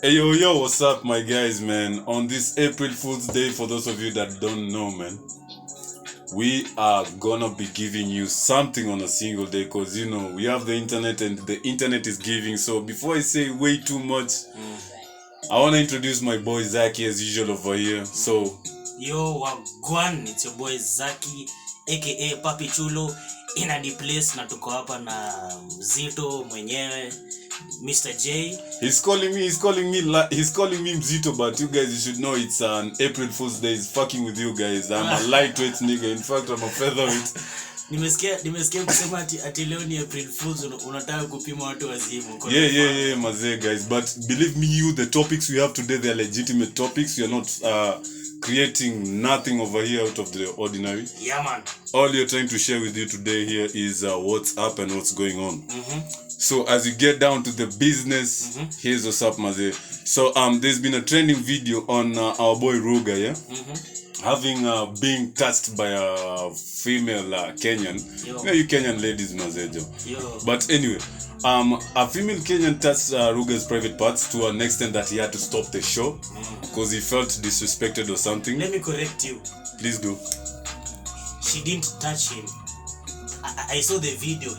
Hey yo, what's up, my guys, man? On this April Fool's Day, for those of you that don't know, man, we are gonna be giving you something on a single day because you know we have the internet and the internet is giving. So before I say way too much, I wanna introduce my boy Zaki as usual over here. So yo, wagwan, it's your boy Zaki aka Papi Chulo in a place, na tuko hapa na Mzito mwenyewe Mr. J. He's calling me Mzito, but you guys, you should know it's an April Fool's Day. He's fucking with you guys. I'm a lightweight nigga. In fact, I'm a featherweight. Nimesikia kusema ati leo ni April Fools, unataka kupima watu wazimu. Yeah, mazee guys. But believe me, the topics we have today, they are legitimate topics. We are not creating nothing over here out of the ordinary. Yeah, man. All you're trying to share with you today here is what's up and what's going on. So as you get down to the business, here's what's up, maze. So there's been a trending video on our boy Ruga, yeah, having being touched by a female Kenyan. Yo. You Kenyan ladies, mazejo. Yo. But anyway, a female Kenyan touched Ruga's private parts to an extent that he had to stop the show because he felt disrespected or something. Let me correct you. Please do. She didn't touch him. I saw the video.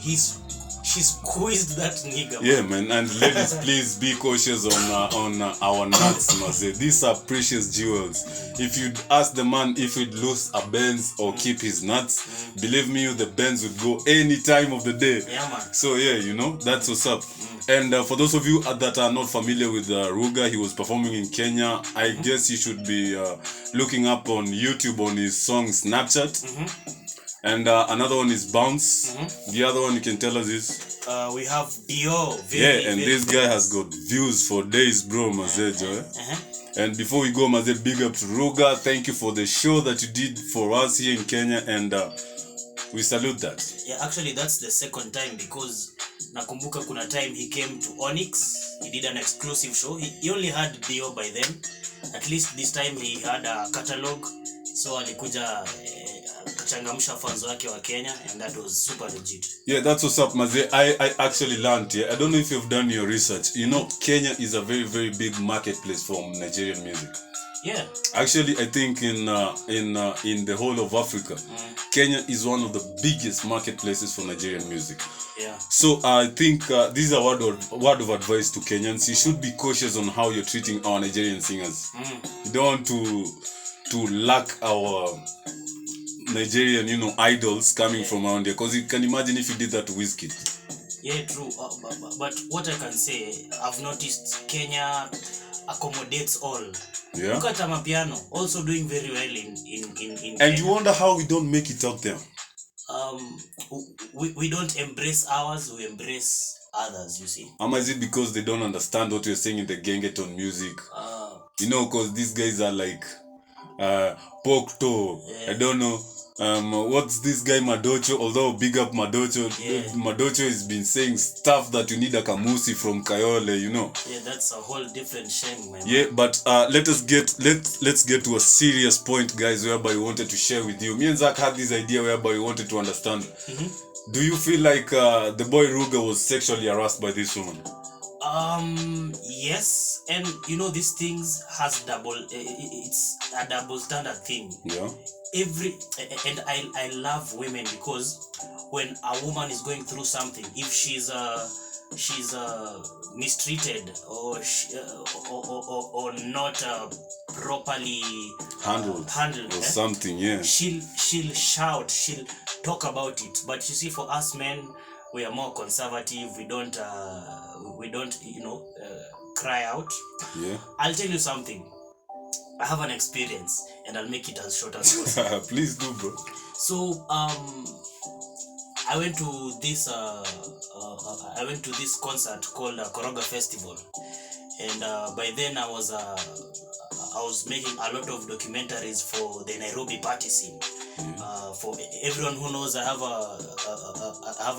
She squeezed that nigga. Yeah, man. And ladies, please be cautious on our nuts, maze. These are precious jewels. If you'd ask the man if he'd lose a Benz or keep his nuts, believe me, the Benz would go any time of the day. Yeah, man. So yeah, you know, that's what's up. And for those of you that are not familiar with Ruga, he was performing in Kenya. I guess you should be looking up on YouTube on his song Snapchat. And another one is Bounce. The other one you can tell us is? We have Dio. This guy has got views for days, bro, Mazejo. And before we go, Maze, big up to Ruga. Thank you for the show that you did for us here in Kenya, and we salute that. Yeah, actually that's the second time, because nakumbuka kuna time he came to Onyx. He did an exclusive show. He only had Dio by then. At least this time he had a catalog. So alikuja kachangamsha fans wake wa Kenya, and that was super legit. Yeah, that's what's up, Maze. I actually learned, I don't know if you've done your research. You know, Kenya is a very, very big marketplace for Nigerian music. Yeah. Actually, I think in the whole of Africa, Kenya is one of the biggest marketplaces for Nigerian music. Yeah. So I think this is a word of advice to Kenyans. You should be cautious on how you're treating our Nigerian singers. You don't want to lack our Nigerian, idols coming from around here, because you can imagine if you did that to Wizkid. Yeah, true. But what I can say, I've noticed Kenya accommodates all. Yeah. Look at Amapiano, also doing very well in And Kenya. you wonder how we don't make it out there. We don't embrace ours, we embrace others, you see. Is it because they don't understand what you're saying in the gengeton music? Because these guys are like Pokto. Yeah. I don't know. What's this guy Madocho? Although big up Madocho, Yeah. Madocho has been saying stuff that you need a Kamusi from Kayole, Yeah, that's a whole different shame, man. Yeah, but let's get to a serious point, guys, whereby we wanted to share with you. Me and Zach had this idea whereby we wanted to understand. Do you feel like the boy Ruga was sexually harassed by this woman? Yes, and these things has it's a double standard thing. Yeah. And I love women, because when a woman is going through something, if she's mistreated or or not properly handled or something, yeah, she'll shout, she'll talk about it. But you see, for us men, we are more conservative. We don't cry out. Yeah. I'll tell you something. I have an experience, and I'll make it as short as possible. Please do, bro. So I went to this concert called Koroga Festival, and by then I was making a lot of documentaries for the Nairobi party scene. For everyone who knows, I have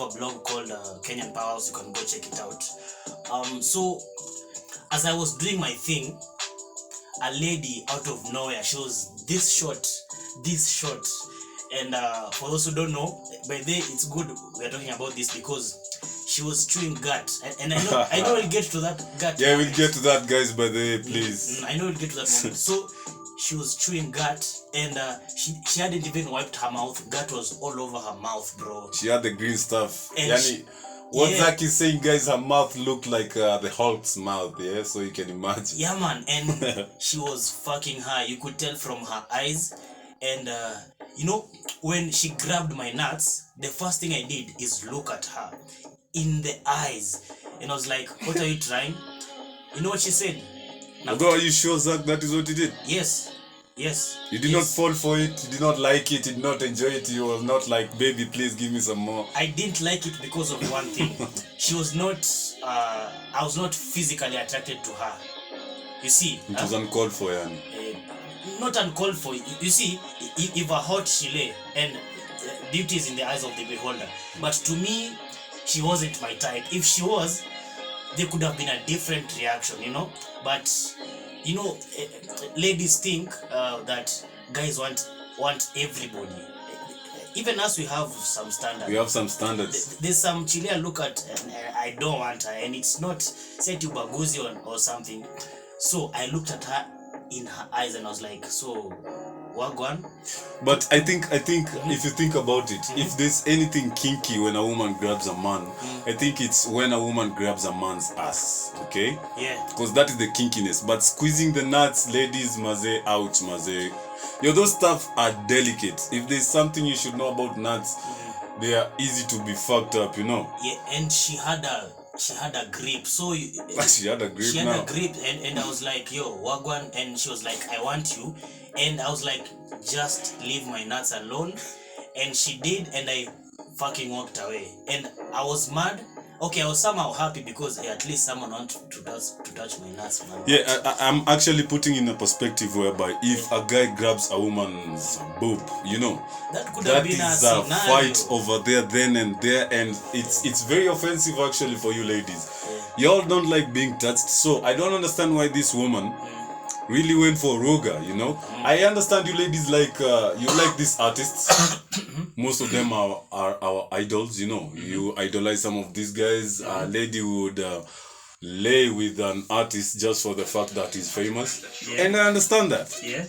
a blog called Kenyan Powerhouse. You can go check it out. So as I was doing my thing, a lady out of nowhere shows this shot, and for those who don't know, by the way, it's good we're talking about this, because she was chewing gut, and I know we'll get to that gut. Yeah, we'll get to that, guys. By the way, please. I know we'll get to that moment. So she was chewing gut, and she hadn't even wiped her mouth. Gut was all over her mouth, bro. She had the green stuff. And Yani, what Zach is saying, guys, her mouth looked like the Hulk's mouth, yeah? So you can imagine. Yeah, man. And she was fucking her. You could tell from her eyes. And, you know, when she grabbed my nuts, the first thing I did is look at her in the eyes. And I was like, what are you trying? You know what she said? Although, are you sure, Zach, that is what you did? Yes. You did not fall for it, you did not like it, you did not enjoy it, you was not like, baby, please give me some more. I didn't like it because of one thing. She was not, I was not physically attracted to her. You see? It was uncalled for, yani. Not uncalled for. You see, if a hot Chile, and beauty is in the eyes of the beholder. But to me, she wasn't my type. If she was, there could have been a different reaction, you know. But you know, ladies think that guys want everybody. Even us, we have some standards. We have some standards. There's some Chile I look at and I don't want her, and it's not set to baguzi or something. So I looked at her in her eyes and I was like, so wagwan. But I think if you think about it, if there's anything kinky when a woman grabs a man, I think it's when a woman grabs a man's ass, okay? Yeah. Because that is the kinkiness. But squeezing the nuts, ladies, maze, ouch, maze. Yo, those stuff are delicate. If there's something you should know about nuts, they are easy to be fucked up, you know? Yeah, and she had a grip. So she had a grip. She had a grip, and I was like, yo, wagwan. And she was like, I want you. And I was like, just leave my nuts alone. And she did, and I fucking walked away. And I was mad. Okay, I was somehow happy because at least someone wanted to touch my nuts, man. Yeah, I'm actually putting in a perspective whereby if a guy grabs a woman's boob, you know, that is a fight over there, then and there, and it's very offensive actually for you ladies. Yeah. Y'all don't like being touched, so I don't understand why this woman really went for Roga, you know. I understand you ladies like you like these artists. Most of them are our idols, you know. You idolize some of these guys. A lady would lay with an artist just for the fact that he's famous, and I understand that. Yeah,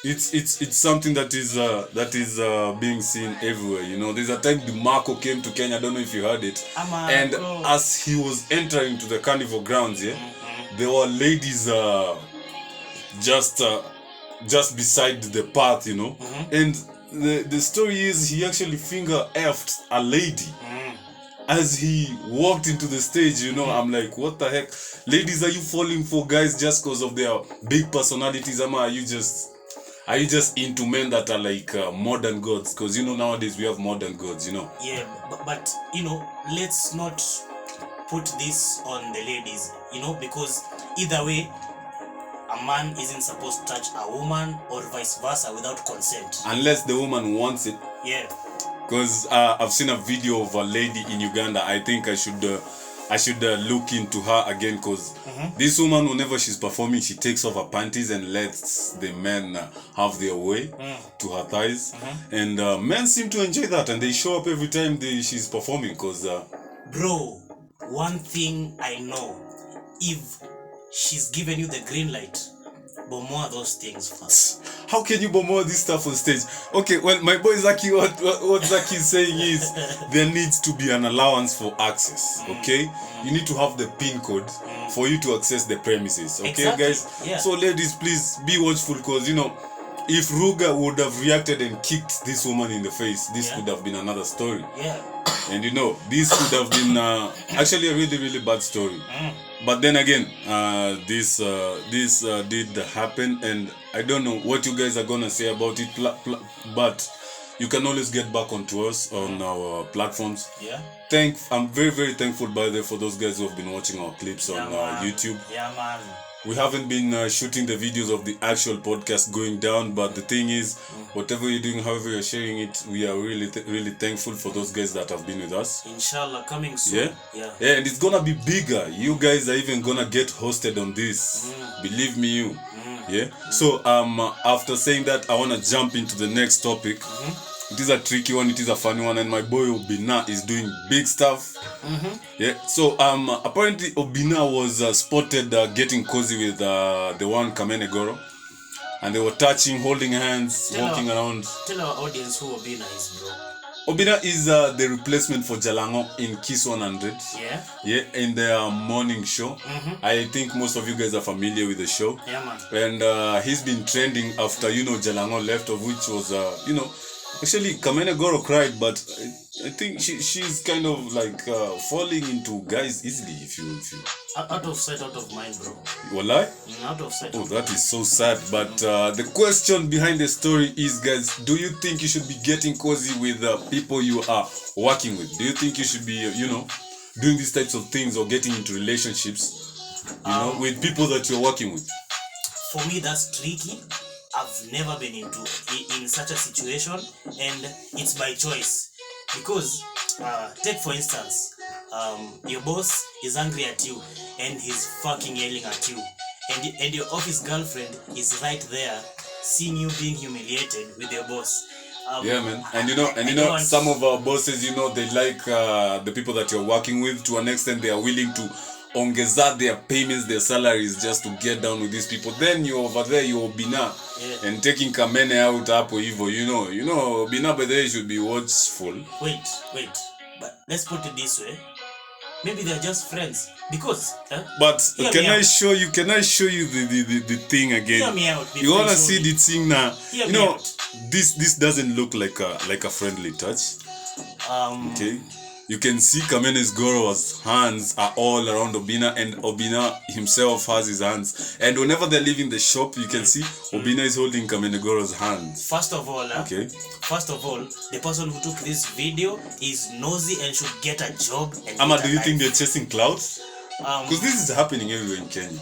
it's something that is being seen everywhere. You know, there's a time DeMarco came to Kenya. I don't know if you heard it. And as he was entering to the carnival grounds, there were ladies just beside the path, you know, and the story is he actually finger-effed a lady as he walked into the stage, you know. I'm like, what the heck? Ladies, are you falling for guys just because of their big personalities? Are you just into men that are like modern gods? Because, you know, nowadays we have modern gods, you know. Yeah, but you know, let's not put this on the ladies, you know, because either way, a man isn't supposed to touch a woman or vice versa without consent. Unless the woman wants it. Yeah. Because I've seen a video of a lady in Uganda. I think I should look into her again, because this woman, whenever she's performing, she takes off her panties and lets the men have their way to her thighs. And men seem to enjoy that, and they show up every time she's performing. Because bro, one thing I know, if she's given you the green light, bomoa those things first. How can you bomoa this stuff on stage? Okay, well, my boy Zaki, what Zaki is saying is there needs to be an allowance for access, okay? You need to have the PIN code for you to access the premises, okay, exactly. Guys? Yeah. So ladies, please be watchful, because, you know, if Ruga would have reacted and kicked this woman in the face, this could have been another story. Yeah. And you know, this could have been actually a really, really bad story. But then again, this did happen, and I don't know what you guys are gonna say about it. But you can always get back onto us on our platforms. Yeah. I'm very, very thankful, by the way, for those guys who have been watching our clips on YouTube. Yeah, man. We haven't been shooting the videos of the actual podcast going down, but the thing is, whatever you're doing, however you're sharing it, we are really, really thankful for those guys that have been with us. Inshallah, coming soon. Yeah, and it's gonna be bigger. You guys are even gonna get hosted on this. Believe me, you. Yeah. So after saying that, I wanna jump into the next topic. It is a tricky one. It is a funny one, and my boy Obina is doing big stuff. Yeah. So apparently Obina was spotted getting cozy with the one Kamene Goro, and they were touching, holding hands, walking around. Tell our audience who Obina is, bro. Obina is the replacement for Jalango in Kiss 100. Yeah. Yeah, in their morning show. I think most of you guys are familiar with the show. Yeah, man. And he's been trending after, Jalango left, of which was, actually Kamene Goro cried, but I think she's kind of like falling into guys easily, if you. Out of sight, out of mind, bro. Walai? Out of sight. Oh, that is so sad. But the question behind the story is, guys, do you think you should be getting cozy with people you are working with? Do you think you should be, doing these types of things or getting into relationships, with people that you're working with? For me, that's tricky. I've never been in such a situation, and it's by choice. Because, take for instance, your boss is angry at you and he's fucking yelling at you, and your office girlfriend is right there seeing you being humiliated with your boss. Yeah, man. And some of our bosses, they like the people that you're working with. To an extent, they are willing to ongeza their payments, their salaries, just to get down with these people. Then you're over there, you're Obina, and taking Kamene out hapo hivyo. Obina by the way should be watchful. Wait. But let's put it this way. Maybe they're just friends. Because but can I show you the thing again? Hear me out. You wanna see the thing now? Hear me out. This doesn't look like a friendly touch. Okay. You can see Kamene's Goro's hands are all around Obina, and Obina himself has his hands. And whenever they're leaving the shop, you can see Obina is holding Kamene Goro's hands. First of all, the person who took this video is nosy and should get a job. Ama, do you think they're chasing clouds? Because this is happening everywhere in Kenya.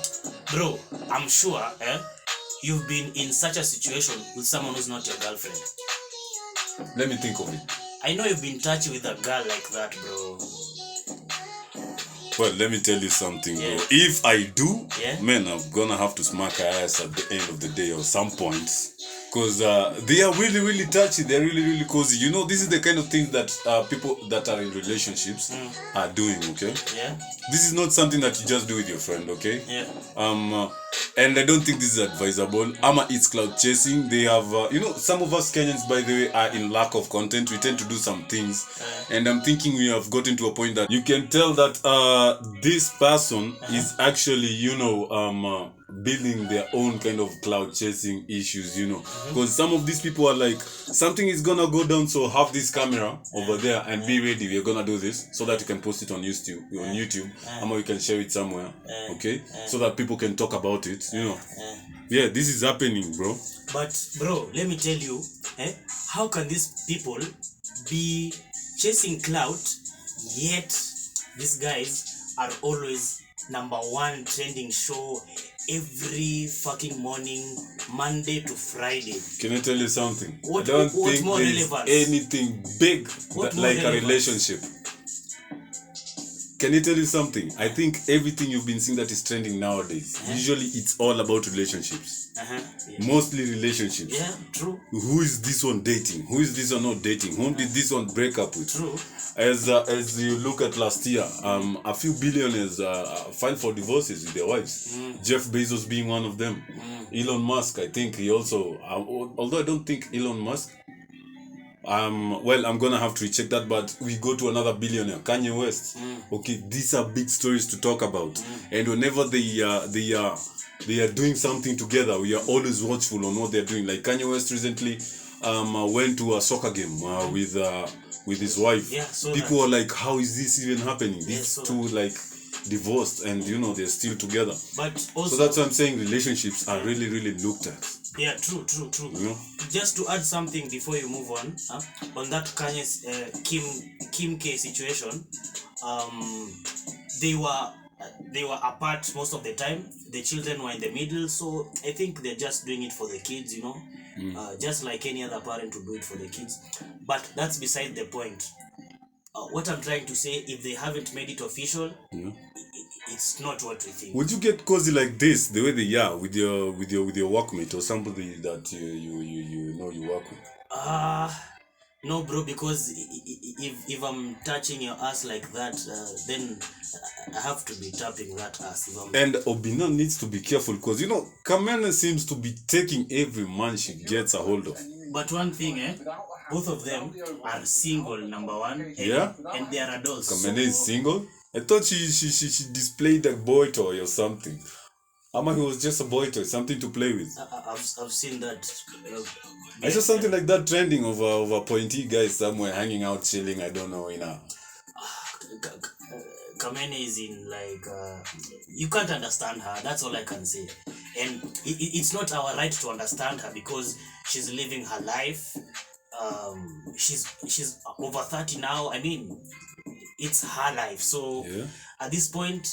Bro, I'm sure you've been in such a situation with someone who's not your girlfriend. Let me think of it. I know you've been touchy with a girl like that, bro. Well, let me tell you something, bro. If I do, man, I'm gonna have to smack her ass at the end of the day or some point. Because they are really, really touchy. They're really, really cozy. This is the kind of things that people that are in relationships are doing, okay? Yeah. This is not something that you just do with your friend, okay? Yeah. And I don't think this is advisable. Ama, it's cloud chasing. They have, some of us Kenyans, by the way, are in lack of content. We tend to do some things. And I'm thinking we have gotten to a point that you can tell that this person is actually, building their own kind of cloud chasing issues, because some of these people are like, something is gonna go down, so have this camera over there and be ready. We're gonna do this so that you can post it on YouTube, or you can share it somewhere, okay, so that people can talk about it, Yeah, this is happening, bro. But bro, let me tell you, how can these people be chasing clout, yet these guys are always number one trending show every fucking morning, Monday to Friday? Can I tell you something? I don't think there's anything big like a relationship. Can I tell you something? I think everything you've been seeing that is trending nowadays, usually it's all about relationships. Mostly relationships. Yeah, true. Who is this one dating? Who is this one not dating? Whom did this one break up with? True. As you look at last year, a few billionaires filed for divorces with their wives. Jeff Bezos being one of them. Elon Musk, I think he also, although I don't think Elon Musk, I'm gonna have to recheck that, but we go to another billionaire, Kanye West. Okay, these are big stories to talk about, and whenever they are doing something together, we are always watchful on what they're doing. Like Kanye West recently went to a soccer game with his wife. People are like, how is this even happening? These two like divorced and they're still together. But also, so that's why I'm saying relationships are really, really looked at. Yeah, true. Just to add something before you move on that Kanye's Kim K situation, they were apart most of the time. The children were in the middle, so I think they're just doing it for the kids, just like any other parent to do it for the kids. But that's beside the point. What I'm trying to say, if they haven't made it official, it's not what we think. Would you get cozy like this, the way they are, with your workmate or somebody that you work with? No, bro, because if I'm touching your ass like that, then I have to be tapping that ass. And Obina needs to be careful because, you know, Kamene seems to be taking every man she gets a hold of. But one thing, both of them are single, number one. And they are adults. Kamene is single? I thought she displayed a boy toy or something. Ama he was just a boy toy, something to play with. I've seen that. I saw something like that trending of a pointy guy somewhere hanging out, chilling. I don't know, you know. Kamene is in like you can't understand her. That's all I can say. And it's not our right to understand her because she's living her life. She's over 30 now. I mean, it's her life. So at this point,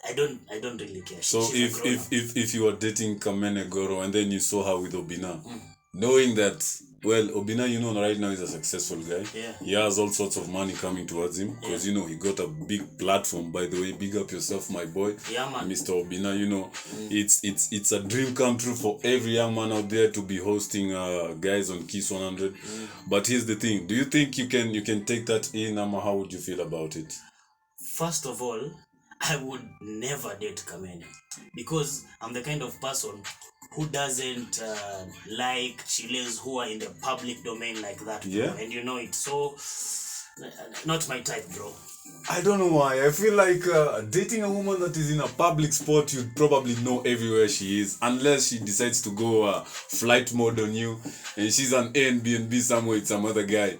I don't really care. So if you were dating Kamene Goro and then you saw her with Obina, knowing that, well, Obina, you know, right now is a successful guy. Yeah. He has all sorts of money coming towards him because, you know, he got a big platform. By the way, big up yourself, my boy. Yeah, man. Mr. Obina, you know, it's a dream come true for every young man out there to be hosting guys on Kiss 100. But here's the thing. Do you think you can take that in, Ama? How would you feel about it? First of all, I would never date Kamene because I'm the kind of person who doesn't like chiles who are in the public domain like that, bro. Yeah. And you know it. So, not my type, bro. I don't know why. I feel like dating a woman that is in a public spot, you'd probably know everywhere she is, unless she decides to go flight mode on you, and she's on Airbnb somewhere with some other guy.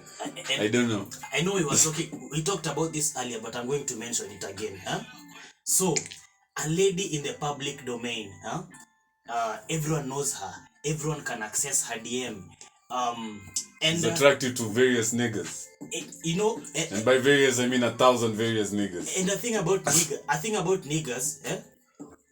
I don't know. I know we talked about this earlier, but I'm going to mention it again. So, a lady in the public domain, everyone knows her. Everyone can access her DM. And she's attractive to various niggas. You know, and by various I mean 1,000 various niggas. And the thing about niggas,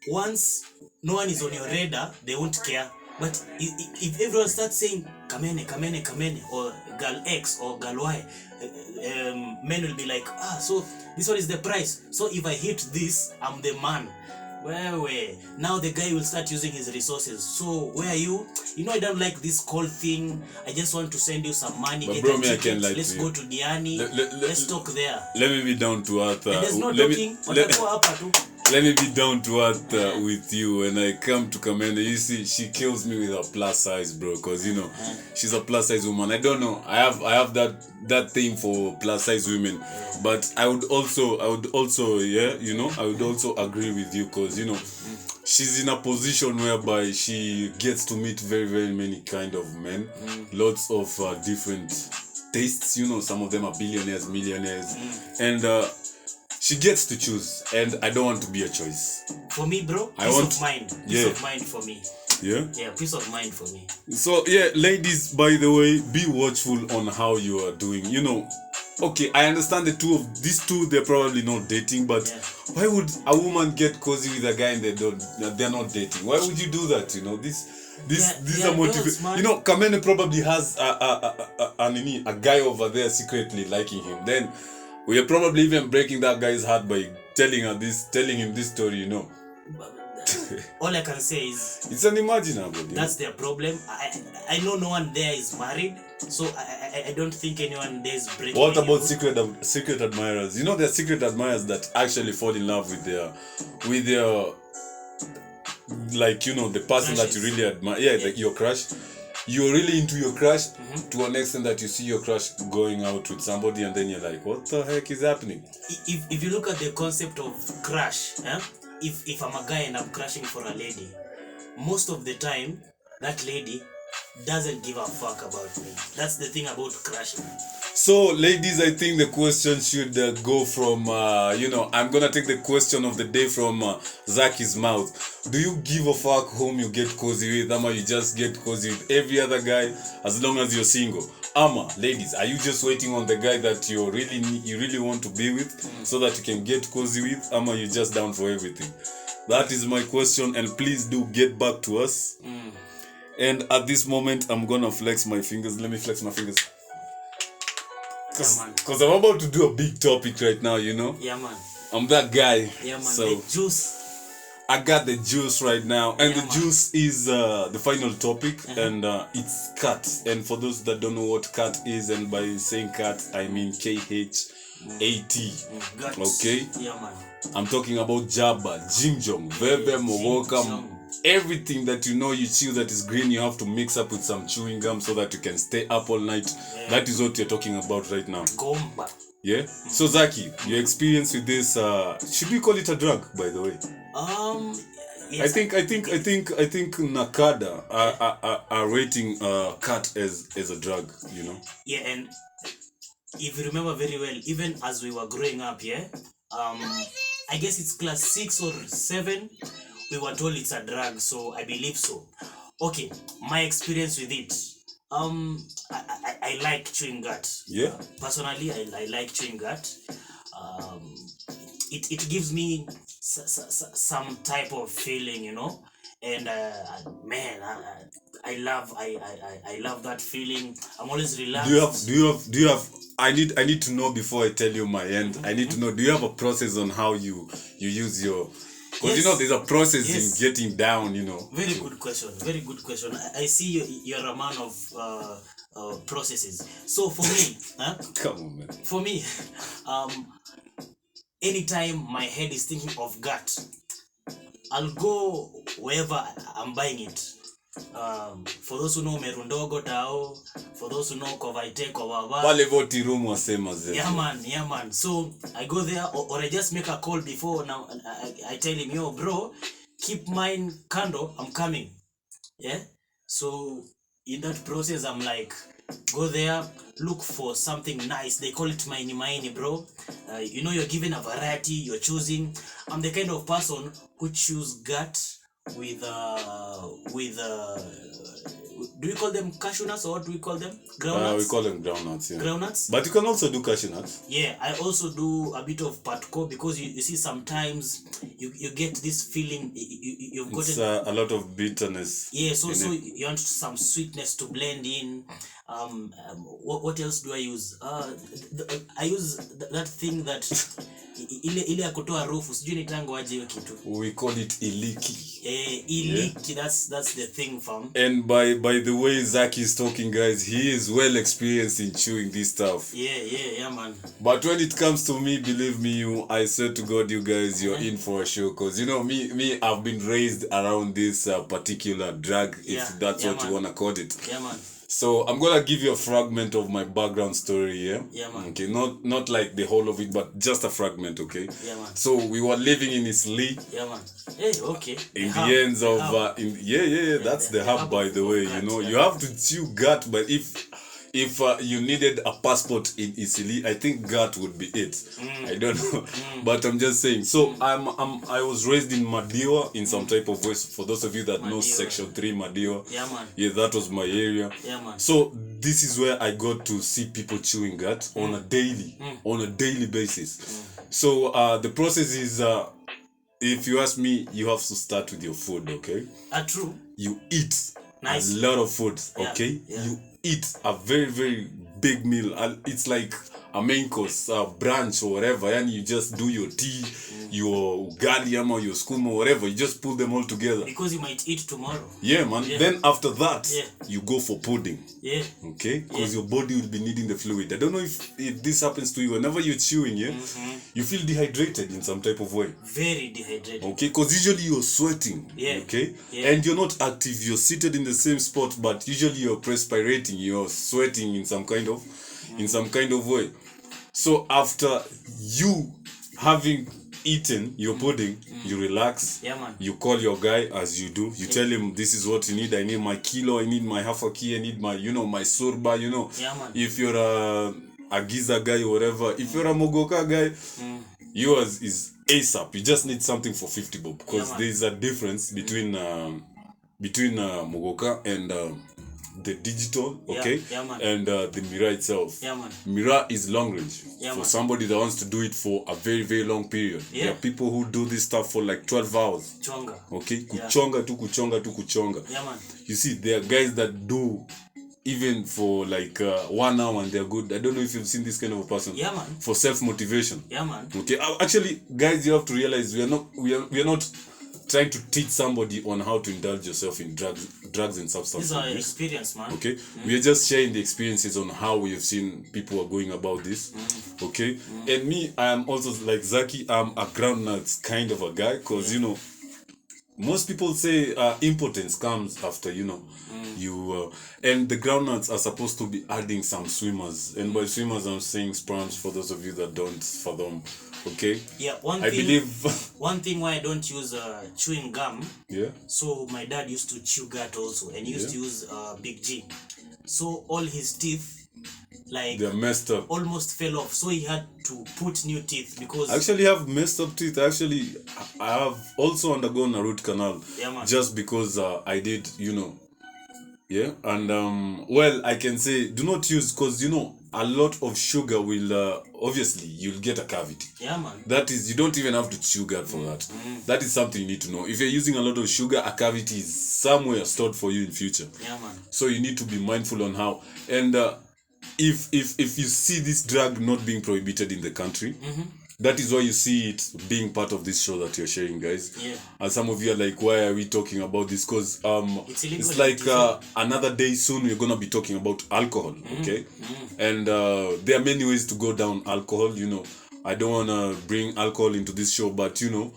once no one is on your radar, they won't care. But if everyone starts saying Kamene, or girl X or girl Y, men will be like, so this one is the price. So if I hit this, I'm the man. Where? Now the guy will start using his resources. So where are you? You know, I don't like this call thing. I just want to send you some money. But get bro, a ticket. Let's to go to Diani. Let's talk there. Let me be down to earth. And there's no talking. Let me be down to earth with you. When I come to Kamene, you see, she kills me with her plus size, bro. Cause you know, she's a plus size woman. I don't know. I have that thing for plus size women. But I would also agree with you, cause you know, she's in a position whereby she gets to meet very, very many kind of men, lots of different tastes. You know, some of them are billionaires, millionaires, and she gets to choose, and I don't want to be a choice. For me, bro, peace of mind. Peace of mind for me. Yeah? Yeah, peace of mind for me. So, yeah, ladies, by the way, be watchful on how you are doing. You know, okay, I understand these two, they're probably not dating, but why would a woman get cozy with a guy and they're not dating? Why would you do that? You know, this is a motivation. You know, Kamene probably has a guy over there secretly liking him. Then we are probably even breaking that guy's heart by telling him this story, you know. All I can say is it's unimaginable. That's their problem. I know no one there is married, so I don't think anyone there is breaking. What about secret admirers? You know, there are secret admirers that actually fall in love with their like, you know, the person that you really admire. Yeah, like your crush. You're really into your crush to an extent that you see your crush going out with somebody and then you're like, what the heck is happening? If you look at the concept of crush, if I'm a guy and I'm crushing for a lady, most of the time that lady doesn't give a fuck about me. That's the thing about crushing. So, ladies, I think the question should go from, I'm gonna take the question of the day from Zaki's mouth. Do you give a fuck whom you get cozy with? Ama you just get cozy with every other guy as long as you're single? Ama, ladies, are you just waiting on the guy that you really want to be with so that you can get cozy with? Ama you just down for everything? That is my question, and please do get back to us. And at this moment, I'm gonna flex my fingers. Let me flex my fingers. Because I'm about to do a big topic right now, you know? Yeah, man. I'm that guy. Yeah, man. So, the juice I got the juice right now, and Yeah, the man. juice is the final topic, and it's KHAT. And for those that don't know what KHAT is, and by saying KHAT, I mean KHAT. Guts. Okay, Yeah, man. I'm talking about Jabba, Jimjong, Veve, Mogoka, Jimjong. everything that you know you chew that is green, you have to mix up with some chewing gum so that you can stay up all night. Yeah. That is what you're talking about right now. Gomba. Yeah. So Zaki, your experience with this, should we call it a drug, by the way? Yes. I think Nakada are rating KHAT as a drug, you know. Yeah, and if you remember very well, even as we were growing up, yeah, I guess it's class 6 or 7, we were told it's a drug, so I believe so. Okay, my experience with it, I like chewing gut. Yeah. Personally, I like chewing gut. It gives me some type of feeling, you know, and man, I love that feeling. I'm always relaxed. Do you have I need to know before I tell you my end. I need to know, do you have a process on how you use your, because you know there's a process in getting down, you know. Very good question. Very good question. I see you're a man of processes. So for me, Come on, man. for me, anytime my head is thinking of gut, I'll go wherever I'm buying it. For those who know Merundogo Tao, for those who know Kovaite Kovava. Pale voti room wasema zetu. Yeah man. So I go there, or I just make a call before. Now I tell him, yo bro, keep mine kando, I'm coming. Yeah. So in that process, I'm like, go there, look for something nice. They call it maini, bro. You know, you're given a variety, you're choosing. I'm the kind of person who choose gut with do we call them cashew nuts, or what do we call them? Groundnuts? We call them groundnuts, yeah. Groundnuts? But you can also do cashew nuts. Yeah, I also do a bit of patco, because you see sometimes you get this feeling you've got a lot of bitterness. Yeah, so you want some sweetness to blend in. What else do I use? I use that thing that ile ya kutoa harufu, sijui ni tango aje hiyo kitu. We call it iliki. Iliki, yeah. That's the thing, fam. And by the way Zaki is talking, guys, he is well experienced in chewing this stuff. Yeah, man. But when it comes to me, believe me, I swear to God, you guys, you're in for a show. Because you know me, I've been raised around this particular drug, if that's what man. you wanna call it. Yeah, man. So I'm gonna give you a fragment of my background story, yeah? Yeah, man. Okay, not like the whole of it, but just a fragment, okay? Yeah, man. So we were living in Isli. Yeah, man. Hey, okay. In the ends of that's the hub, by the way. You know, you have to chew gut, but if you needed a passport in Isili, I think gut would be it. I don't know, but I'm just saying. So I was raised in Madiwa in some type of way. For those of you that know Section 3 Madiwa, yeah, man. Yeah, that was my area. Yeah, man. So this is where I got to see people chewing gut on a daily basis. So the process is, if you ask me, you have to start with your food, okay? True. You eat nice. A lot of food, okay? Yeah. You eat a very, very big meal. It's like a main course, a brunch or whatever, and you just do your tea, your ugali or your skuma or whatever. You just put them all together. Because you might eat tomorrow. Yeah, man. Yeah. Then after that, you go for pudding. Yeah. Okay? Because your body will be needing the fluid. I don't know if this happens to you. Whenever you're chewing, you feel dehydrated in some type of way. Very dehydrated. Okay? Because usually you're sweating. Yeah. Okay? Yeah. And you're not active. You're seated in the same spot, but usually you're perspirating. You're sweating in some kind of way. So after you having eaten your pudding, you relax. Yeah, man. You call your guy as you do. You tell him this is what you need. I need my kilo. I need my half a key. I need my, my surba. Yeah, man. If you're a Giza guy or whatever, if you're a Mogoka guy, yours is ASAP. You just need something for 50 bob, because there's a difference between Mogoka and the digital, okay? Yeah, man. And the Mira itself. Yeah, man. Mira is long range. Yeah, for man. somebody that wants to do it for a very, very long period. Yeah. There are people who do this stuff for like 12 hours. Chonga. Okay? Kuchonga. Yeah, man. You see, there are guys that do even for like 1 hour and they're good. I don't know if you've seen this kind of a person. Yeah, man. For self-motivation. Yeah, man. Okay? Actually, guys, you have to realize we are not trying to teach somebody on how to indulge yourself in drugs and substances. These are experience, man. Okay, we are just sharing the experiences on how we have seen people are going about this. Okay, and me, I am also like Zaki. I'm a groundnuts kind of a guy, because you know, most people say impotence comes after, you know, you and the groundnuts are supposed to be adding some swimmers, and by swimmers I'm saying sperms, for those of you that don't fathom. Okay, Yeah, I believe one thing why I don't use chewing gum. Yeah. So my dad used to chew gut also, and he used to use Big G. So all his teeth, like, they're messed up. almost fell off. So he had to put new teeth because I actually have messed up teeth. Actually, I have also undergone a root canal. Yeah, man. Just because I did, you know. Yeah, and well, I can say do not use, because you know a lot of sugar will obviously you'll get a cavity. Yeah, man. That is, you don't even have to chew gum for that. That is something you need to know. If you're using a lot of sugar, a cavity is somewhere stored for you in future. Yeah, man. So you need to be mindful on how. And if you see this drug not being prohibited in the country, that is why you see it being part of this show that you're sharing, guys. Yeah. And some of you are like, why are we talking about this? Because it's like another day soon we're gonna be talking about alcohol. Okay. And there are many ways to go down alcohol. You know, I don't wanna bring alcohol into this show, but you know,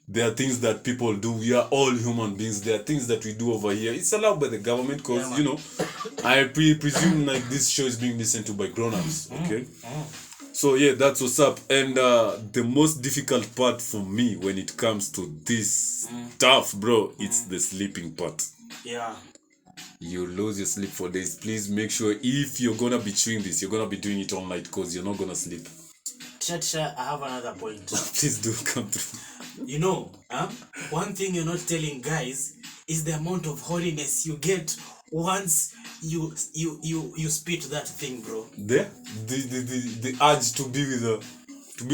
there are things that people do. We are all human beings. There are things that we do over here. It's allowed by the government, because you know, I presume like this show is being listened to by grown-ups. Okay. So yeah, that's what's up. And the most difficult part for me when it comes to this stuff, bro, it's the sleeping part. Yeah. You lose your sleep for days. Please make sure if you're gonna be chewing this, you're gonna be doing it all night, because you're not gonna sleep. Chacha, I have another point. Please do come through. You know, one thing you're not telling guys is the amount of holiness you get once you spit that thing, bro. The urge to be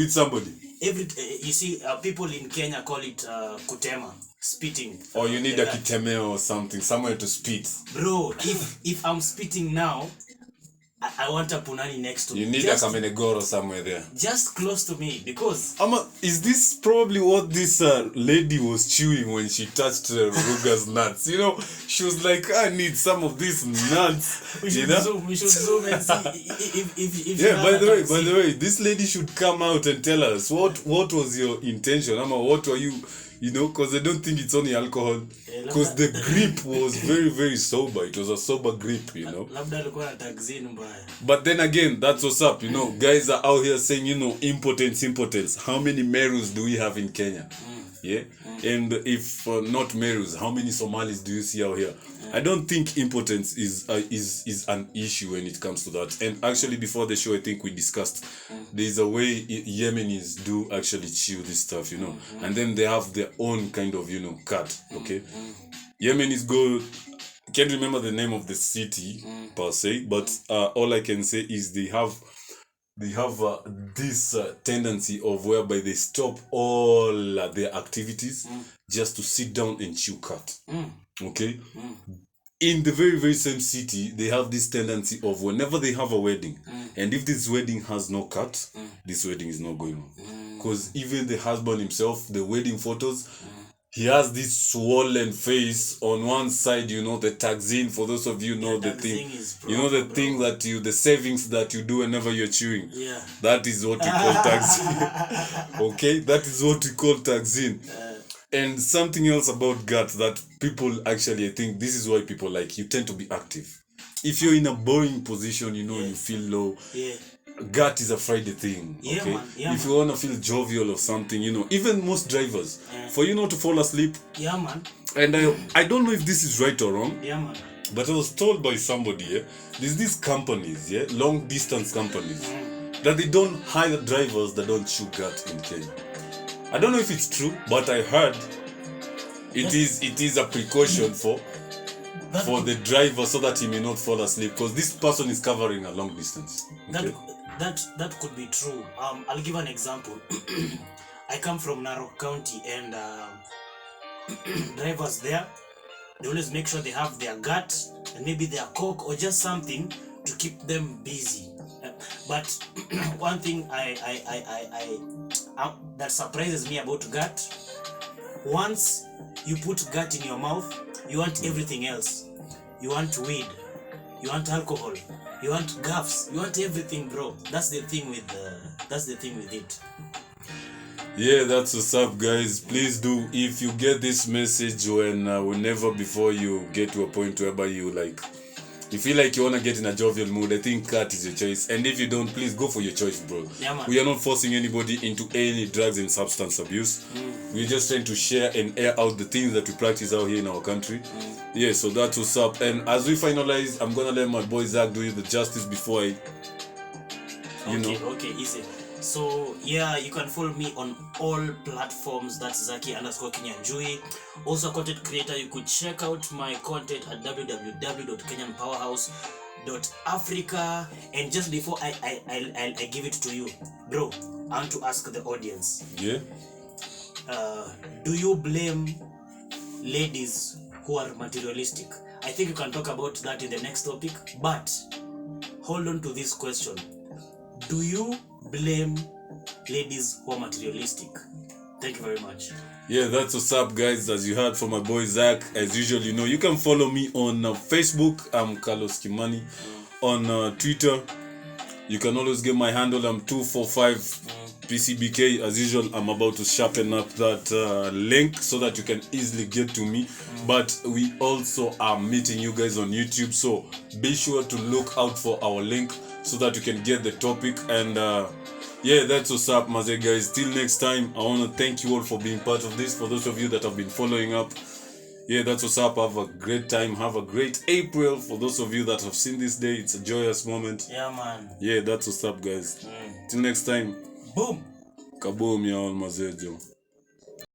with somebody. You see, people in Kenya call it kutema, spitting. Or you need a kiteme or something, somewhere to spit. Bro, if I'm spitting now, I want a punani next to me. You need a kamenegoro somewhere there. Just close to me, because is this probably what this lady was chewing when she touched Ruga's nuts? You know, she was like, I need some of these nuts. We should zoom and see if yeah, by the way, this lady should come out and tell us what was your intention. What were you, you know, because I don't think it's only alcohol. Because the grip was very, very sober. It was a sober grip, you know. But then again, that's what's up, you know. Guys are out here saying, you know, impotence. How many Merus do we have in Kenya? Yeah. And if not Merus, how many Somalis do you see out here? I don't think impotence is an issue when it comes to that. And actually, before the show, I think we discussed there's a way Yemenis do actually chew this stuff, you know, and then they have their own kind of, you know, cut. Okay, Yemenis go. Can't remember the name of the city per se, but all I can say is they have this tendency of whereby they stop all their activities just to sit down and chew cut. Okay. In the very, very same city, they have this tendency of whenever they have a wedding, and if this wedding has no cut, this wedding is not going on. Because even the husband himself, the wedding photos, he has this swollen face on one side, you know, the taxine, for those of you know the thing, you know, the thing that the savings that you do whenever you're chewing. Yeah. That is what we call taxine. Okay? That is what we call taxine. And something else about gut that people actually, I think this is why people like, you tend to be active. If you're in a boring position, you know, you feel low. Yeah. Gut is a Friday thing. Yeah, okay. Man. Yeah, if you wanna feel jovial or something, you know, even most drivers, for you not to fall asleep. Yeah, man. And I don't know if this is right or wrong. Yeah, man. But I was told by somebody, there's these companies, long distance companies, that they don't hire drivers that don't chew gut in Kenya. I don't know if it's true, but I heard it is a precaution for the driver so that he may not fall asleep, because this person is covering a long distance. Okay? That could be true. I'll give an example. I come from Narok County, and drivers there, they always make sure they have their gut and maybe their coke or just something to keep them busy. But one thing that surprises me about gut, once you put gut in your mouth, you want everything else. You want weed, you want alcohol, you want gaffs, you want everything, bro. That's the thing with it. Yeah, that's what's up, guys. Please do, if you get this message whenever before you get to a point whereby you like, you feel like you want to get in a jovial mood, I think KHAT is your choice. And if you don't, please go for your choice, bro. Yeah, man. We are not forcing anybody into any drugs and substance abuse. We're just trying to share and air out the things that we practice out here in our country. Yeah, so that's what's up. And as we finalize, I'm gonna let my boy Zach do you the justice before I, Okay, easy. So yeah, you can follow me on all platforms. That's Zaki_Kenyan. Also, content creator. You could check out my content at www.kenyanpowerhouse.africa. And just before I give it to you, bro, I want to ask the audience. Yeah. Do you blame ladies who are materialistic? I think you can talk about that in the next topic. But hold on to this question. Do you blame ladies who are materialistic? Thank you very much. Yeah, that's what's up, guys. As you heard from my boy Zach, as usual, you can follow me on Facebook. I'm Carlos Kimani. On Twitter, you can always get my handle. I'm 245PCBK. As usual, I'm about to sharpen up that link so that you can easily get to me. But we also are meeting you guys on YouTube, so be sure to look out for our link so that you can get the topic. And yeah, that's what's up, Maze, guys. Till next time, I want to thank you all for being part of this. For those of you that have been following up, yeah, that's what's up. Have a great time. Have a great April. For those of you that have seen this day, it's a joyous moment. Yeah, man. Yeah, that's what's up, guys. Till next time. Boom. Kaboom, y'all, Mazejo.